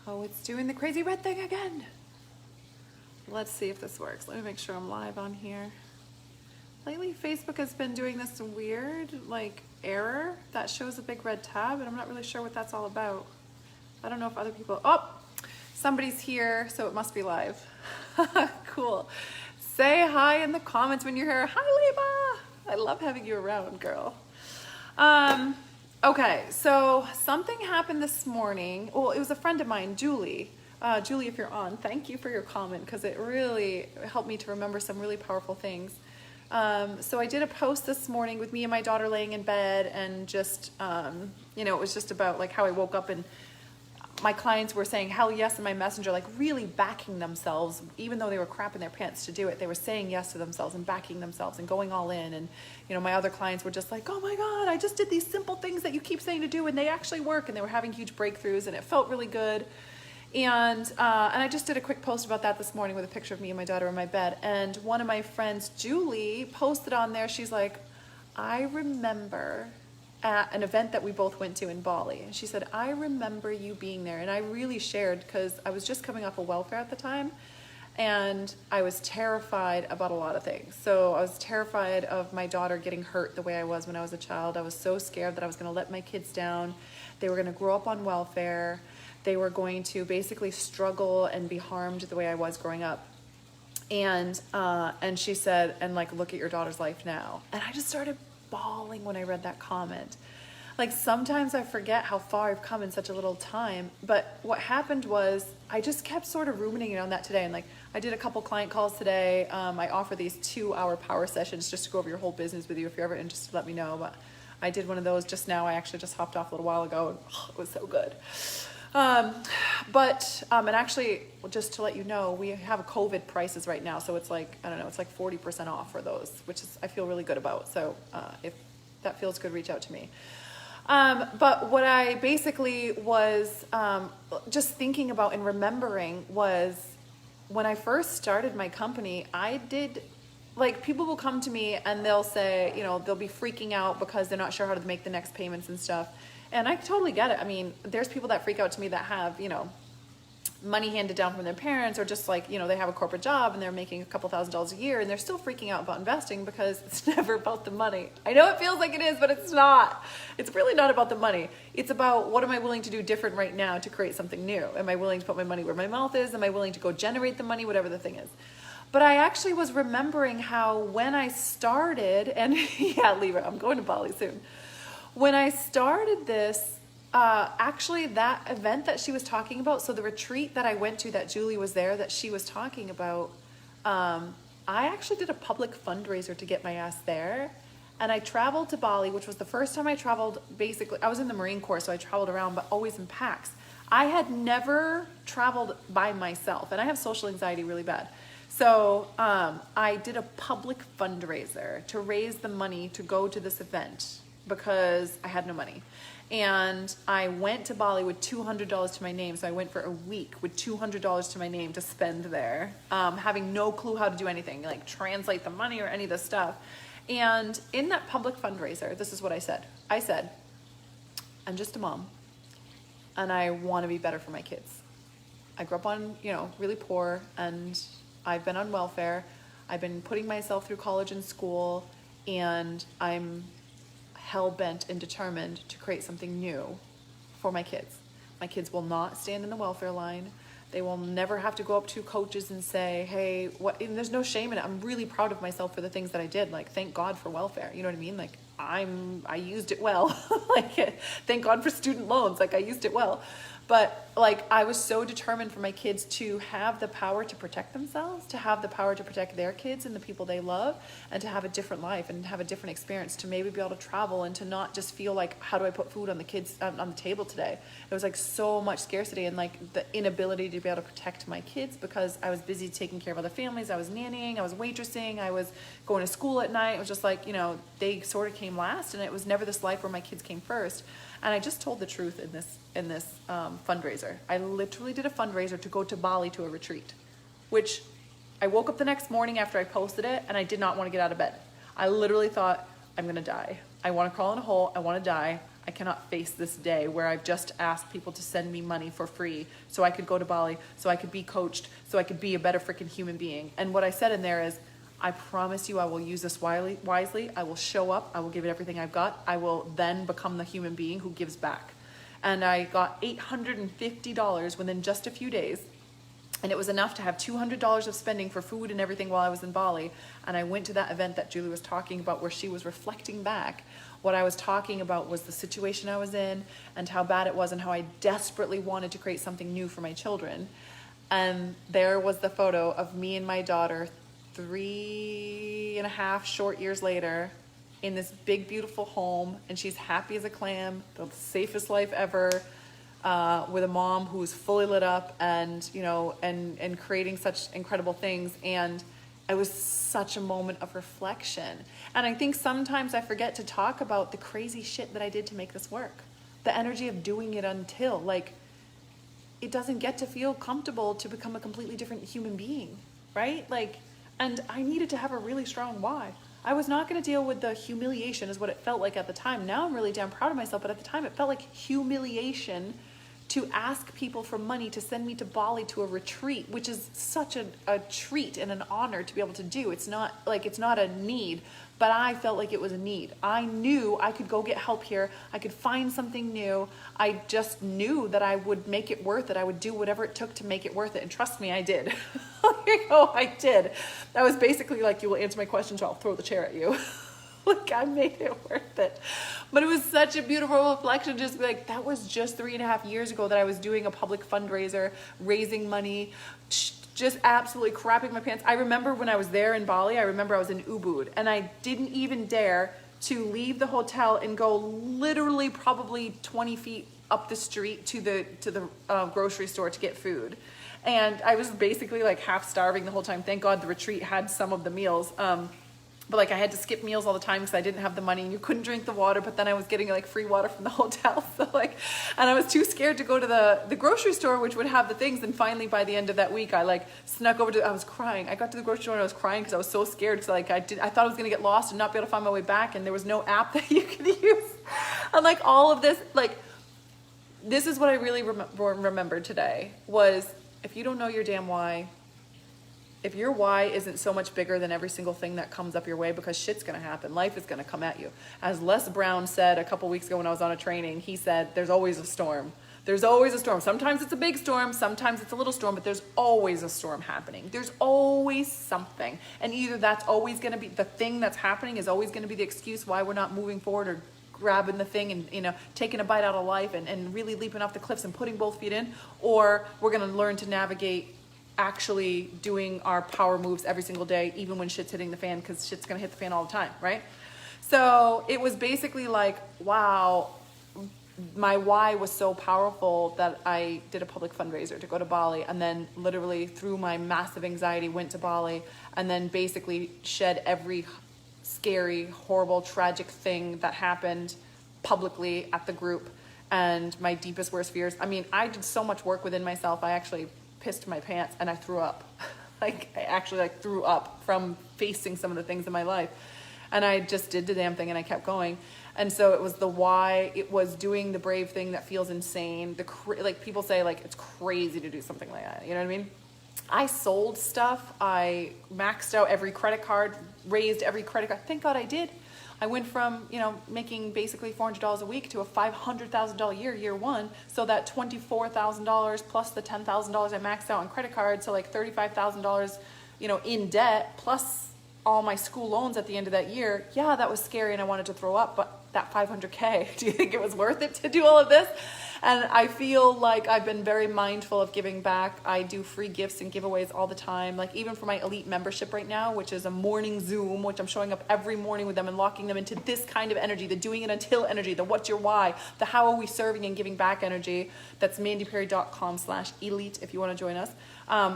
Oh, it's doing the crazy red thing again. Let's see if this works. Let me make sure I'm live on here. Lately, Facebook has been doing this weird, like, error that shows a big red tab, and I'm not really sure what that's all about. I don't know if other people, oh, somebody's here, so it must be live. Cool. Say hi in the comments when you're here. Hi, Leba. I love having you around, girl. Okay, so something happened this morning. Well, it was a friend of mine, Julie. Julie, if you're on, thank you for your comment because it really helped me to remember some really powerful things. So I did a post this morning with me and my daughter laying in bed and just, it was just about like how I woke up and my clients were saying hell yes in my messenger, like really backing themselves, even though they were crapping their pants to do it. They were saying yes to themselves and backing themselves and going all in. And, my other clients were just like, oh my God, I just did these simple things that you keep saying to do and they actually work. And they were having huge breakthroughs and it felt really good. And I just did a quick post about that this morning with a picture of me and my daughter in my bed. And one of my friends, Julie, posted on there, she's like, I remember at an event that we both went to in Bali. And she said, I remember you being there. And I really shared because I was just coming off of welfare at the time. And I was terrified about a lot of things. So I was terrified of my daughter getting hurt the way I was when I was a child. I was so scared that I was going to let my kids down. They were going to grow up on welfare. They were going to basically struggle and be harmed the way I was growing up. And she said, and like, look at your daughter's life now. And I just started bawling when I read that comment. Like sometimes I forget how far I've come in such a little time. But what happened was I just kept sort of ruminating on that today. And like I did a couple client calls today. I offer these 2-hour power sessions just to go over your whole business with you. If you're ever interested, let me know. But I did one of those just now. I actually just hopped off a little while ago and it was so good. And actually, just to let you know, we have COVID prices right now. So it's like, I don't know, it's like 40% off for those, which is, I feel really good about. So, if that feels good, reach out to me. But what I basically was, just thinking about and remembering was when I first started my company, I did, like people will come to me and they'll say, they'll be freaking out because they're not sure how to make the next payments and stuff. And I totally get it. I mean, there's people that freak out to me that have, money handed down from their parents or just like, they have a corporate job and they're making a couple $1,000s a year and they're still freaking out about investing because it's never about the money. I know it feels like it is, but it's not. It's really not about the money. It's about what am I willing to do different right now to create something new? Am I willing to put my money where my mouth is? Am I willing to go generate the money, whatever the thing is? But I actually was remembering how when I started, and yeah, Libra, I'm going to Bali soon. When I started this, actually that event that she was talking about, so the retreat that I went to that Julie was there that she was talking about, I actually did a public fundraiser to get my ass there. And I traveled to Bali, which was the first time I traveled, basically, I was in the Marine Corps, so I traveled around, but always in packs. I had never traveled by myself, and I have social anxiety really bad. So I did a public fundraiser to raise the money to go to this event because I had no money. And I went to Bali with $200 to my name. So I went for a week with $200 to my name to spend there, having no clue how to do anything, like translate the money or any of this stuff. And in that public fundraiser, this is what I said. I said, I'm just a mom and I want to be better for my kids. I grew up on, really poor and I've been on welfare. I've been putting myself through college and school and I'm hell-bent and determined to create something new for my kids. My kids will not stand in the welfare line. They will never have to go up to coaches and say, hey, what? And there's no shame in it. I'm really proud of myself for the things that I did. Like, thank God for welfare. You know what I mean? Like, I used it well. Like, thank God for student loans. Like, I used it well. But like, I was so determined for my kids to have the power to protect themselves, to have the power to protect their kids and the people they love, and to have a different life and have a different experience, to maybe be able to travel and to not just feel like, how do I put food on the kids on the table today? It was like so much scarcity and like the inability to be able to protect my kids because I was busy taking care of other families. I was nannying, I was waitressing, I was going to school at night. It was just like, they sort of came last and it was never this life where my kids came first. And I just told the truth in this fundraiser. I literally did a fundraiser to go to Bali to a retreat, which I woke up the next morning after I posted it and I did not want to get out of bed. I literally thought, I'm going to die. I want to crawl in a hole. I want to die. I cannot face this day where I've just asked people to send me money for free so I could go to Bali, so I could be coached, so I could be a better freaking human being. And what I said in there is, I promise you I will use this wisely. I will show up. I will give it everything I've got. I will then become the human being who gives back. And I got $850 within just a few days. And it was enough to have $200 of spending for food and everything while I was in Bali. And I went to that event that Julie was talking about where she was reflecting back. What I was talking about was the situation I was in and how bad it was and how I desperately wanted to create something new for my children. And there was the photo of me and my daughter 3.5 short years later in this big, beautiful home. And she's happy as a clam, the safest life ever. With a mom who's fully lit up and, you know, and creating such incredible things. And it was such a moment of reflection. And I think sometimes I forget to talk about the crazy shit that I did to make this work. The energy of doing it until, like, it doesn't get to feel comfortable to become a completely different human being, right? Like, and I needed to have a really strong why. I was not going to deal with the humiliation is what it felt like at the time. Now I'm really damn proud of myself, but at the time it felt like humiliation to ask people for money to send me to Bali to a retreat, which is such a treat and an honor to be able to do. It's not a need, but I felt like it was a need. I knew I could go get help here. I could find something new. I just knew that I would make it worth it. I would do whatever it took to make it worth it. And trust me, I did. I did. That was basically like, you will answer my questions or I'll throw the chair at you. Like, I made it worth it. But it was such a beautiful reflection, just like, that was just 3.5 years ago that I was doing a public fundraiser, raising money, just absolutely crapping my pants. I remember when I was there in Bali, I remember I was in Ubud, and I didn't even dare to leave the hotel and go literally probably 20 feet up the street to the grocery store to get food. And I was basically like half starving the whole time. Thank God the retreat had some of the meals. But like I had to skip meals all the time because I didn't have the money and you couldn't drink the water, but then I was getting like free water from the hotel. So like, and I was too scared to go to the grocery store, which would have the things. And finally by the end of that week, I like snuck over I was crying. I got to the grocery store and I was crying because I was so scared. Because like I thought I was going to get lost and not be able to find my way back. And there was no app that you could use. And like all of this, like, this is what I really remembered today was, if you don't know your damn why, if your why isn't so much bigger than every single thing that comes up your way, because shit's going to happen. Life is going to come at you. As Les Brown said a couple weeks ago when I was on a training, he said, there's always a storm. There's always a storm. Sometimes it's a big storm. Sometimes it's a little storm, but there's always a storm happening. There's always something. And either that's always going to be, the thing that's happening is always going to be the excuse why we're not moving forward or grabbing the thing and, you know, taking a bite out of life and really leaping off the cliffs and putting both feet in, or we're going to learn to navigate actually doing our power moves every single day, even when shit's hitting the fan, because shit's going to hit the fan all the time, right? So it was basically like, wow, my why was so powerful that I did a public fundraiser to go to Bali, and then literally through my massive anxiety went to Bali, and then basically shed every scary, horrible, tragic thing that happened publicly at the group and my deepest, worst fears. I mean, I did so much work within myself. I actually pissed my pants and I threw up. Like, I actually like threw up from facing some of the things in my life. And I just did the damn thing and I kept going. And so it was the why. It was doing the brave thing that feels insane. Like people say, like, it's crazy to do something like that. You know what I mean? I sold stuff. I maxed out every credit card, raised every credit card. Thank God I did. I went from, you know, making basically $400 a week to a $500,000 year one. So that $24,000 plus the $10,000 I maxed out on credit cards. So like $35,000, you know, in debt, plus all my school loans at the end of that year. Yeah, that was scary and I wanted to throw up, but that $500K, do you think it was worth it to do all of this? And I feel like I've been very mindful of giving back. I do free gifts and giveaways all the time. Like even for my elite membership right now, which is a morning Zoom, which I'm showing up every morning with them and locking them into this kind of energy, the doing it until energy, the what's your why, the how are we serving and giving back energy. That's mandyperry.com/elite if you want to join us.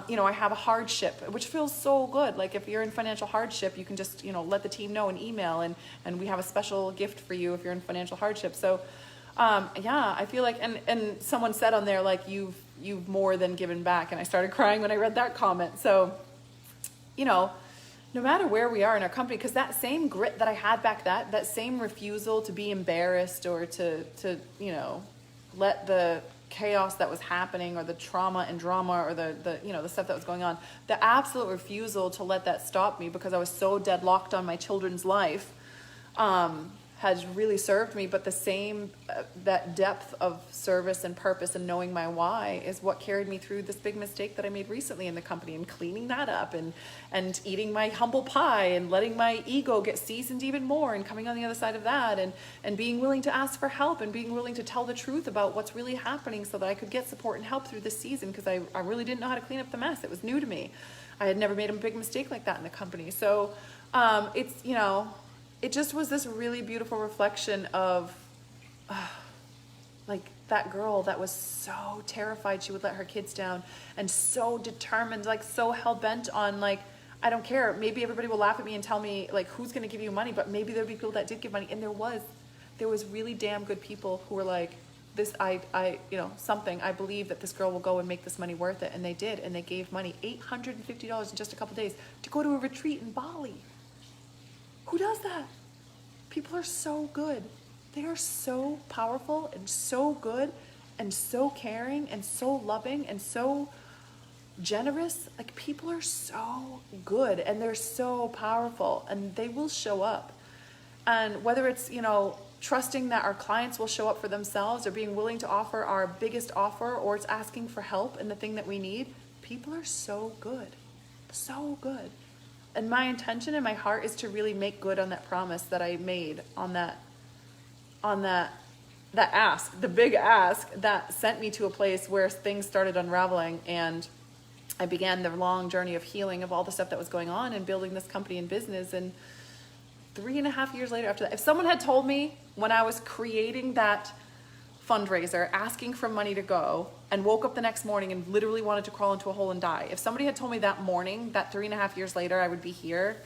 You know, I have a hardship, which feels so good. Like if you're in financial hardship, you can just, you know, let the team know and email, and we have a special gift for you if you're in financial hardship. So yeah, I feel like, and someone said on there, like, you've more than given back. And I started crying when I read that comment. So, you know, no matter where we are in our company, because that same grit that I had back that same refusal to be embarrassed or to let the chaos that was happening or the trauma and drama or the stuff that was going on, the absolute refusal to let that stop me because I was so deadlocked on my children's life, has really served me. But the same, that depth of service and purpose and knowing my why is what carried me through this big mistake that I made recently in the company, and cleaning that up and eating my humble pie and letting my ego get seasoned even more and coming on the other side of that, and being willing to ask for help and being willing to tell the truth about what's really happening so that I could get support and help through this season, because I really didn't know how to clean up the mess. It was new to me. I had never made a big mistake like that in the company. So it just was this really beautiful reflection of like that girl that was so terrified she would let her kids down and so determined, like so hell-bent on like, I don't care, maybe everybody will laugh at me and tell me like, who's going to give you money? But maybe there'd be people that did give money. And there was really damn good people who were like, this, I believe that this girl will go and make this money worth it. And they did. And they gave money, $850 in just a couple days to go to a retreat in Bali. Who does that? People are so good. They are so powerful and so good and so caring and so loving and so generous. Like, people are so good and they're so powerful, and they will show up. And whether it's, trusting that our clients will show up for themselves, or being willing to offer our biggest offer, or it's asking for help in the thing that we need, people are so good. So good. And my intention and my heart is to really make good on that promise that I made on that ask, the big ask that sent me to a place where things started unraveling, and I began the long journey of healing of all the stuff that was going on and building this company and business. And 3.5 years later after that, if someone had told me when I was creating that fundraiser, asking for money to go, and woke up the next morning and literally wanted to crawl into a hole and die, if somebody had told me that morning that 3.5 years later I would be here,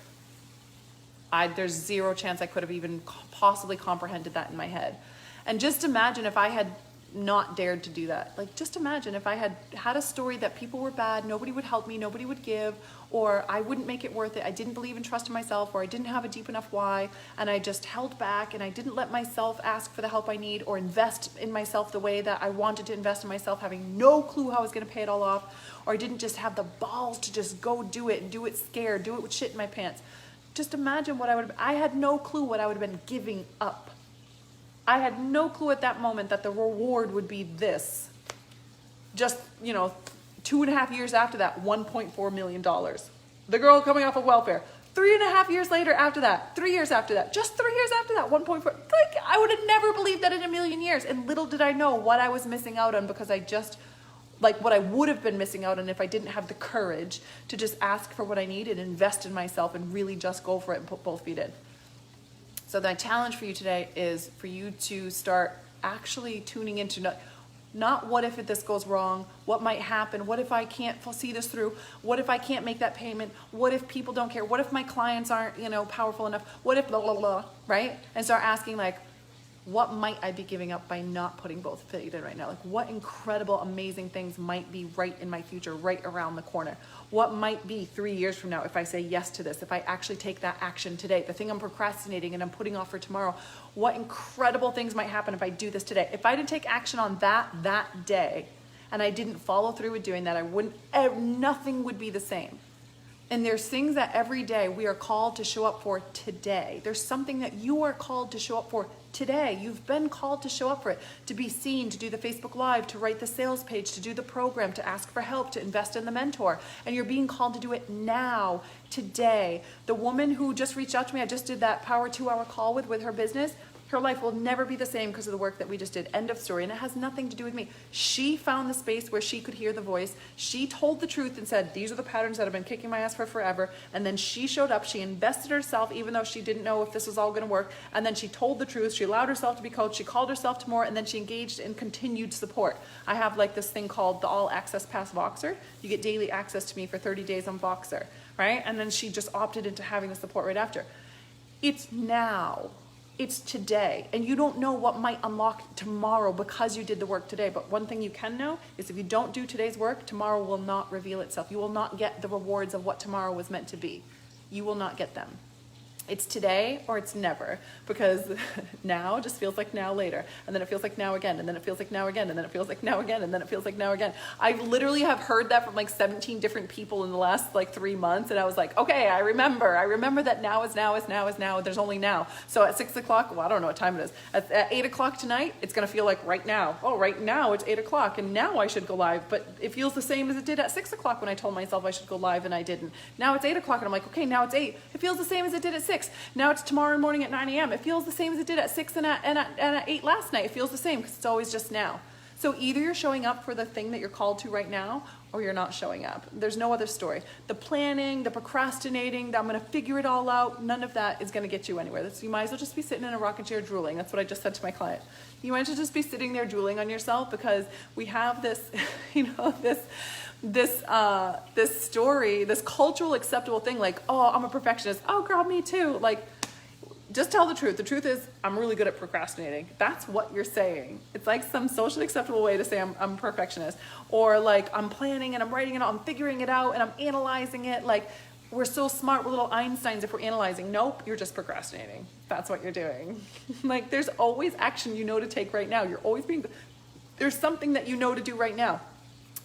there's zero chance I could have even possibly comprehended that in my head. And just imagine if I had not dared to do that. Like, just imagine if I had had a story that people were bad, nobody would help me, nobody would give, or I wouldn't make it worth it, I didn't believe and trust in myself, or I didn't have a deep enough why, and I just held back and I didn't let myself ask for the help I need or invest in myself the way that I wanted to invest in myself, having no clue how I was going to pay it all off, or I didn't just have the balls to just go do it and do it scared, do it with shit in my pants. Just imagine what I had no clue what I would have been giving up. I had no clue at that moment that the reward would be this. Just, 2.5 years after that, $1.4 million. The girl coming off of welfare. 3.5 years later after that, 3 years after that, just 3 years after that, 1.4. Like, I would have never believed that in a million years. And little did I know what I was missing out on, because what I would have been missing out on if I didn't have the courage to just ask for what I needed, invest in myself, and really just go for it and put both feet in. So my challenge for you today is for you to start actually tuning into not what if this goes wrong, what might happen, what if I can't see this through, what if I can't make that payment, what if people don't care, what if my clients aren't, powerful enough, what if blah, blah, blah, right? And start asking, like, what might I be giving up by not putting both feet in right now? Like, what incredible, amazing things might be right in my future, right around the corner? What might be 3 years from now if I say yes to this, if I actually take that action today, the thing I'm procrastinating and I'm putting off for tomorrow? What incredible things might happen if I do this today? If I didn't take action on that day, and I didn't follow through with doing that, nothing would be the same. And there's things that every day we are called to show up for today. There's something that you are called to show up for today. You've been called to show up for it, to be seen, to do the Facebook Live, to write the sales page, to do the program, to ask for help, to invest in the mentor. And you're being called to do it now, today. The woman who just reached out to me, I just did that power 2-hour call with her business. Her life will never be the same because of the work that we just did. End of story. And it has nothing to do with me. She found the space where she could hear the voice. She told the truth and said, these are the patterns that have been kicking my ass for forever. And then she showed up. She invested herself, even though she didn't know if this was all going to work. And then she told the truth. She allowed herself to be coached. She called herself to more. And then she engaged in continued support. I have like this thing called the All Access Pass Voxer. You get daily access to me for 30 days on Voxer, right? And then she just opted into having the support right after. It's now. It's today, and you don't know what might unlock tomorrow because you did the work today. But one thing you can know is if you don't do today's work, tomorrow will not reveal itself. You will not get the rewards of what tomorrow was meant to be. you will not get them. It's today or it's never, because now just feels like now later, and then it feels like now again, and then it feels like now again, and then it feels like now again, and then it feels like now again. I literally have heard that from like 17 different people in the last like 3 months, and I was like, okay, I remember that now is now is now is now. There's only now. So at 6 o'clock, well, I don't know what time it is. At 8 o'clock tonight, it's gonna feel like right now. Oh, right now it's 8 o'clock, and now I should go live, but it feels the same as it did at 6 o'clock when I told myself I should go live and I didn't. Now it's 8 o'clock, and I'm like, okay, now it's 8. It feels the same as it did at 6. Now it's tomorrow morning at 9 a.m. It feels the same as it did at 6 and at 8 last night. It feels the same because it's always just now. So either you're showing up for the thing that you're called to right now, or you're not showing up. There's no other story. The planning, the procrastinating, I'm going to figure it all out, none of that is going to get you anywhere. You might as well just be sitting in a rocking chair drooling. That's what I just said to my client. You might as well just be sitting there drooling on yourself, because we have this, this story, this cultural acceptable thing, like, oh, I'm a perfectionist. Oh, girl, me too. Like, just tell the truth. The truth is, I'm really good at procrastinating. That's what you're saying. It's like some socially acceptable way to say I'm a perfectionist. Or like, I'm planning and I'm writing it out, I'm figuring it out and I'm analyzing it. Like, we're so smart, we're little Einsteins if we're analyzing. Nope, you're just procrastinating. That's what you're doing. Like, there's always action you know to take right now. There's something that you know to do right now.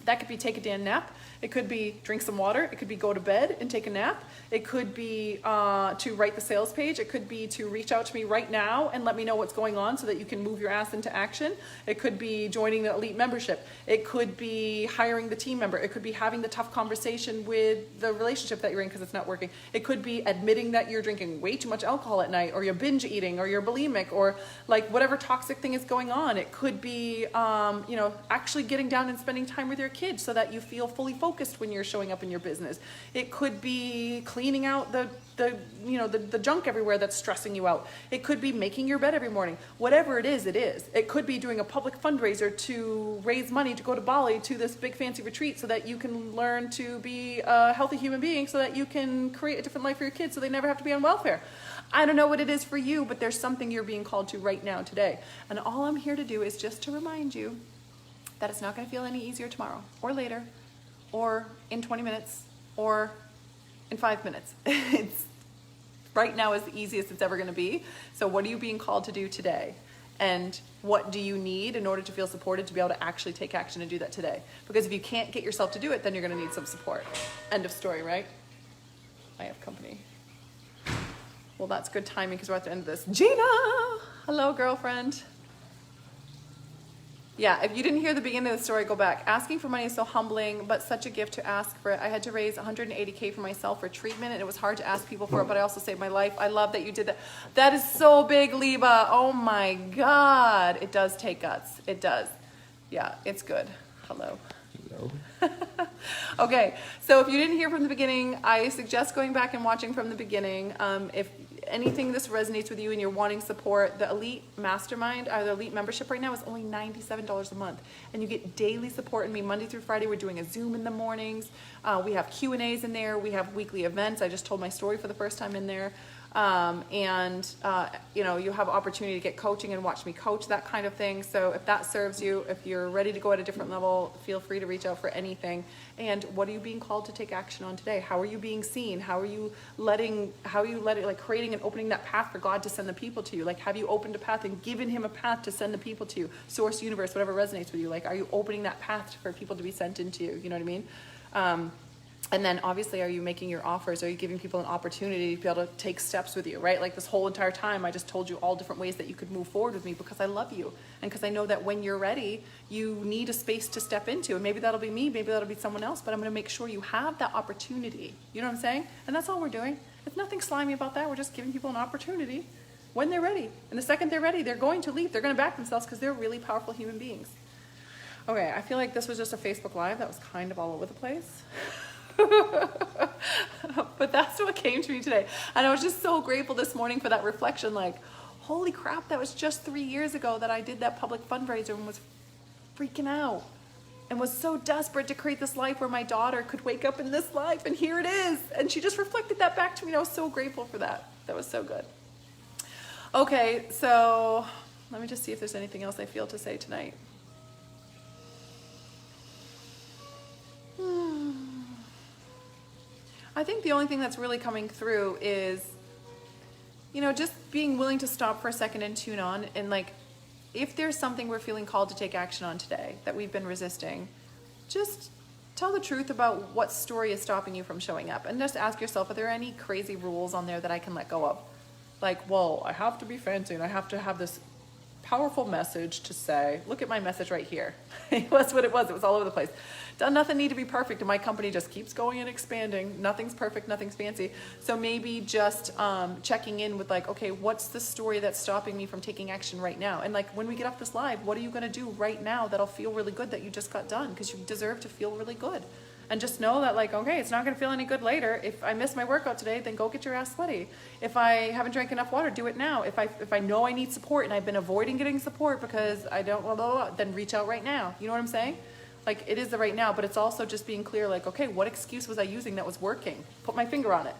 That could be take a damn nap. It could be drink some water. It could be go to bed and take a nap. It could be to write the sales page. It could be to reach out to me right now and let me know what's going on so that you can move your ass into action. It could be joining the elite membership. It could be hiring the team member. It could be having the tough conversation with the relationship that you're in because it's not working. It could be admitting that you're drinking way too much alcohol at night, or you're binge eating, or you're bulimic, or like whatever toxic thing is going on. It could be actually getting down and spending time with your kids so that you feel fully focused when you're showing up in your business. It could be cleaning out the junk everywhere that's stressing you out. It could be making your bed every morning. Whatever it is, it is. It could be doing a public fundraiser to raise money to go to Bali to this big fancy retreat so that you can learn to be a healthy human being, so that you can create a different life for your kids so they never have to be on welfare. I don't know what it is for you, but there's something you're being called to right now today. And all I'm here to do is just to remind you that it's not going to feel any easier tomorrow or later or in 20 minutes or in 5 minutes. It's right now is the easiest it's ever going to be. So what are you being called to do today? And what do you need in order to feel supported to be able to actually take action and do that today? Because if you can't get yourself to do it, then you're going to need some support. End of story, right? I have company. Well, that's good timing because we're at the end of this. Gina! Hello, girlfriend. Yeah, if you didn't hear the beginning of the story, go back. Asking for money is so humbling, but such a gift to ask for it. I had to raise $180K for myself for treatment, and it was hard to ask people for it, but I also saved my life. I love that you did that. That is so big, Liba. Oh my God. It does take guts. It does. Yeah, it's good. Hello. Hello. Okay, so if you didn't hear from the beginning, I suggest going back and watching from the beginning. If anything this resonates with you and you're wanting support, the Elite Mastermind, or the Elite membership right now is only $97 a month. And you get daily support in me Monday through Friday. We're doing a Zoom in the mornings. We have Q&As in there. We have weekly events. I just told my story for the first time in there. You have opportunity to get coaching and watch me coach, that kind of thing. So if that serves you, if you're ready to go at a different level, feel free to reach out for anything. And what are you being called to take action on today? How are you being seen? How are you like creating and opening that path for God to send the people to you? Like, have you opened a path and given him a path to send the people to you? Source, universe, whatever resonates with you. Like, are you opening that path for people to be sent into you? You know what I mean? And then obviously, are you making your offers? Are you giving people an opportunity to be able to take steps with you, right? Like this whole entire time, I just told you all different ways that you could move forward with me because I love you. And because I know that when you're ready, you need a space to step into. And maybe that'll be me, maybe that'll be someone else, but I'm going to make sure you have that opportunity. You know what I'm saying? And that's all we're doing. There's nothing slimy about that. We're just giving people an opportunity when they're ready. And the second they're ready, they're going to leave. They're going to back themselves because they're really powerful human beings. Okay, I feel like this was just a Facebook Live that was kind of all over the place. But that's what came to me today. And I was just so grateful this morning for that reflection, like, holy crap, that was just 3 years ago that I did that public fundraiser and was freaking out and was so desperate to create this life where my daughter could wake up in this life, and here it is. And she just reflected that back to me, and I was so grateful for that. That was so good. Okay, so let me just see if there's anything else I feel to say tonight. I think the only thing that's really coming through is, you know, just being willing to stop for a second and tune on. And like, if there's something we're feeling called to take action on today that we've been resisting, just tell the truth about what story is stopping you from showing up. And just ask yourself, are there any crazy rules on there that I can let go of? Like, well, I have to be fancy and I have to have this powerful message to say. Look at my message right here. That's what it was. It was all over the place. Nothing need to be perfect, and my company just keeps going and expanding. Nothing's perfect, nothing's fancy. So maybe just checking in with like, okay, what's the story that's stopping me from taking action right now? And like, when we get off this live, what are you going to do right now that'll feel really good that you just got done? Because you deserve to feel really good. And just know that like, okay, it's not going to feel any good later. If I miss my workout today, then go get your ass sweaty. If I haven't drank enough water, do it now. If I know I need support and I've been avoiding getting support because I don't, blah, blah, blah, then reach out right now. You know what I'm saying? Like, it is the right now, but it's also just being clear, like, okay, what excuse was I using that was working? Put my finger on it.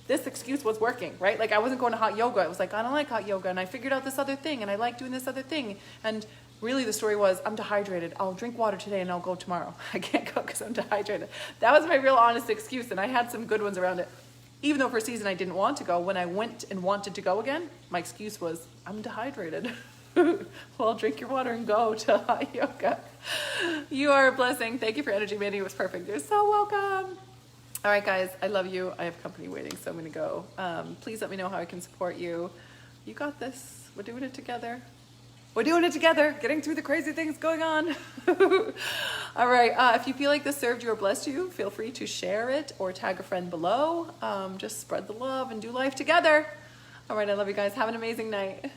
This excuse was working, right? Like, I wasn't going to hot yoga. I was like, I don't like hot yoga. And I figured out this other thing, and I like doing this other thing. And really the story was, I'm dehydrated. I'll drink water today and I'll go tomorrow. I can't go because I'm dehydrated. That was my real honest excuse, and I had some good ones around it. Even though for a season I didn't want to go, when I went and wanted to go again, my excuse was, I'm dehydrated. Well, drink your water and go to hot yoga. You are a blessing. Thank you for energy, Mandy. It was perfect. You're so welcome. All right, guys, I love you. I have company waiting, so I'm going to go. Please let me know how I can support you. You got this. We're doing it together. We're doing it together, getting through the crazy things going on. All right, if you feel like this served you or blessed you, feel free to share it or tag a friend below. Just spread the love and do life together. All right, I love you guys. Have an amazing night.